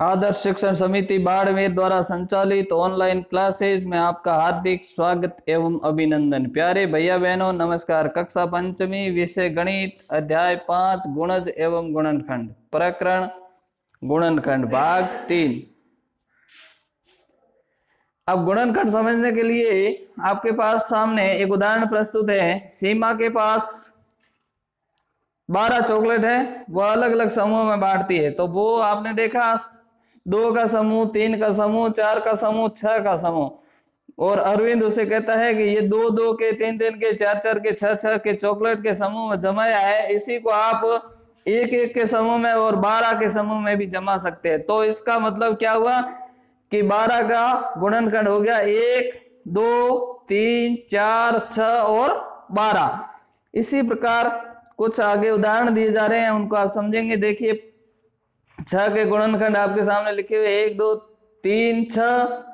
आदर्श शिक्षण समिति बाड़मेर द्वारा संचालित ऑनलाइन क्लासेज में आपका हार्दिक स्वागत एवं अभिनंदन। प्यारे भैया बहनों नमस्कार। कक्षा पंचमी, विषय गणित, अध्याय 5 गुणज एवं गुणनखंड, प्रकरण गुणनखंड, भाग 3। अब गुणनखंड समझने के लिए आपके पास सामने एक उदाहरण प्रस्तुत है। सीमा के पास 12 चॉकलेट है, वह अलग अलग समूह में बांटती है। तो वो आपने देखा 2 का समूह, 3 का समूह, 4 का समूह, 6 का समूह। और अरविंद उसे कहता है कि ये 2-2 के, 3-3 के, 4-4 के, 6-6 के चॉकलेट के समूह में जमाया है। इसी को आप 1-1 के समूह में और 12 के समूह में भी जमा सकते हैं। तो इसका मतलब क्या हुआ कि 12 का गुणनखंड हो गया 1, 2, 3, 4, 6 और 12। इसी प्रकार कुछ आगे उदाहरण दिए जा रहे हैं, उनको आप समझेंगे। देखिए 6 के गुणनखंड आपके सामने लिखे हुए 1, 2, 3, 6।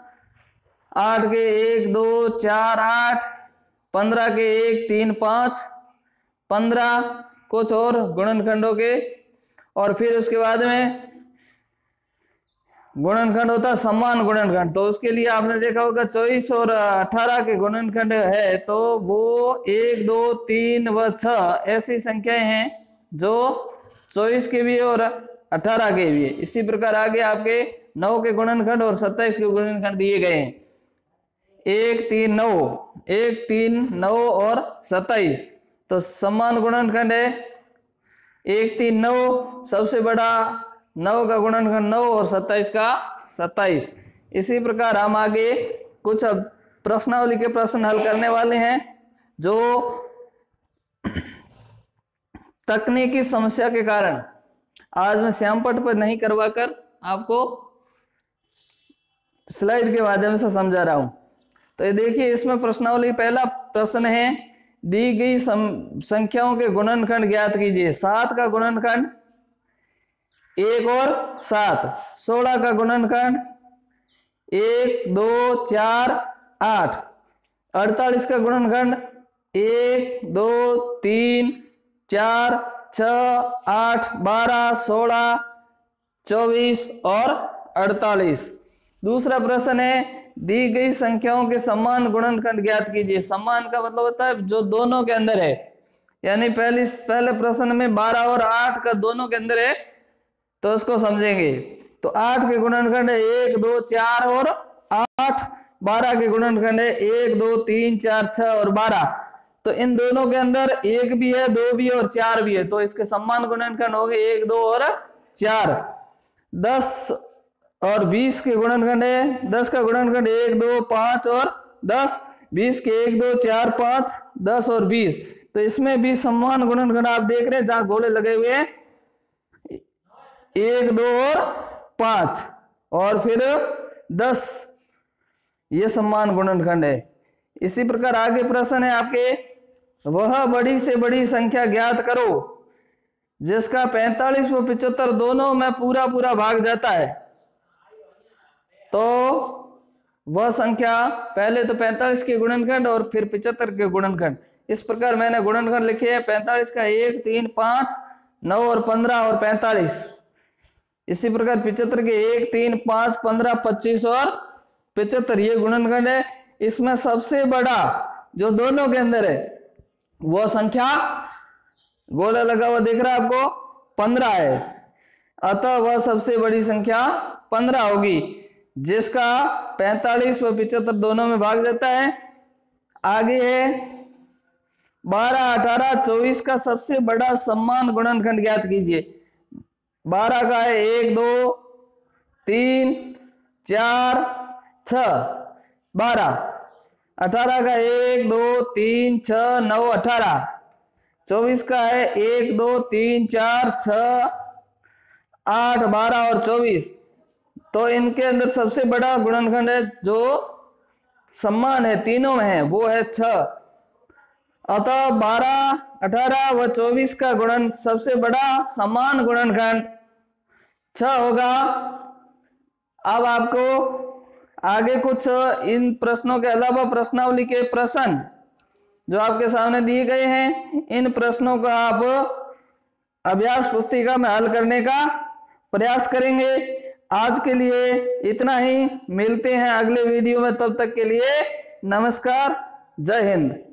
8 के 1, 2, 4, 8। 15 के 1, 3, 5, 15 कुछ और गुणनखंडों के। और फिर उसके बाद में गुणनखंड होता है समान गुणनखंड। तो उसके लिए आपने देखा होगा 24 और 18 के गुणनखंड है, तो वो 1, 2, 3 व 6 ऐसी संख्याएं हैं जो 24 के भी और 18 के भी है। इसी प्रकार आगे आपके 9 के गुणनखंड और 27 के गुणनखंड दिए गए हैं। 1, 3, 9, 1, 3, 9 और 27 तो समान गुणनखंड है। 1, 3, 9 सबसे बड़ा 9 का गुणनखंड 9 और 27 का 27। इसी प्रकार हम आगे कुछ प्रश्नावली के प्रश्न हल करने वाले हैं जो तकनीकी समस्या के कारण आज मैं श्यामपट्ट पर नहीं करवाकर आपको स्लाइड के माध्यम से समझा रहा हूं। तो ये देखिए इसमें प्रश्नावली पहला प्रश्न है, दी गई संख्याओं के गुणनखंड ज्ञात कीजिए। 7 का गुणनखंड 1 और 7। 16 का गुणनखंड 1, 2, 4, 8। 48 का गुणनखंड 1, 2, 3, 4, 6, 8, 12, 16, 24 और 48। दूसरा प्रश्न है, दी गई संख्याओं के समान गुणनखंड ज्ञात कीजिए। समान का मतलब होता है जो दोनों के अंदर है, यानी पहले प्रश्न में 12 और 8 का दोनों के अंदर है, तो उसको समझेंगे। तो 8 के गुणनखंड है 1, 2, 4 और 8। 12 के गुणनखंड है 1, 2, 3, 4, 6 और 12। तो इन दोनों के अंदर 1 भी है, 2 भी है और 4 भी है, तो इसके समान गुणनखंड हो गए 1, 2 और 4। 10 और 20 के गुणनखंड है, 10 का गुणनखंड 1, 2, 5 और 10। 20 के 1, 2, 4, 5, 10 और 20। तो इसमें भी समान गुणनखंड आप देख रहे हैं जहां गोले लगे हुए हैं 1, 2 और 5 और फिर 10, ये समान गुणनखंड है। इसी प्रकार आगे प्रश्न है आपके, वह बड़ी से बड़ी संख्या ज्ञात करो जिसका 45 व 75 दोनों में पूरा पूरा भाग जाता है। तो वह संख्या पहले तो 45 के गुणनखंड और फिर 75 के गुणनखंड। इस प्रकार मैंने गुणनखंड लिखे हैं 45 का 1, 3, 5, 9 और 15 और 45। इसी प्रकार 75 के 1, 3, 5, 15, 25 और 75 ये गुणनखंड है। इसमें सबसे बड़ा जो दोनों के अंदर है वो संख्या गोला लगा हुआ दिख रहा है आपको 15 है, अतः वह सबसे बड़ी संख्या 15 होगी जिसका 45 व 75 दोनों में भाग जाता है। आगे है 12, 18, 24 का सबसे बड़ा समान गुणनखंड ज्ञात कीजिए। 12 का है 1, 2, 3, 4, 6, 12। 18 का 1, 2, 3, 6, 9, 18। 24 का है 1, 2, 3, 4, 6, 8, 12 और 24। तो इनके अंदर सबसे बड़ा गुणनखंड है जो समान है, तीनों में है, वो है 6। अतः 12, 18 व 24 का गुणन सबसे बड़ा समान गुणनखंड 6 होगा। अब आपको आगे कुछ इन प्रश्नों के अलावा प्रश्नावली के प्रश्न जो आपके सामने दिए गए हैं, इन प्रश्नों का आप अभ्यास पुस्तिका में हल करने का प्रयास करेंगे। आज के लिए इतना ही, मिलते हैं अगले वीडियो में, तब तक के लिए नमस्कार, जय हिंद।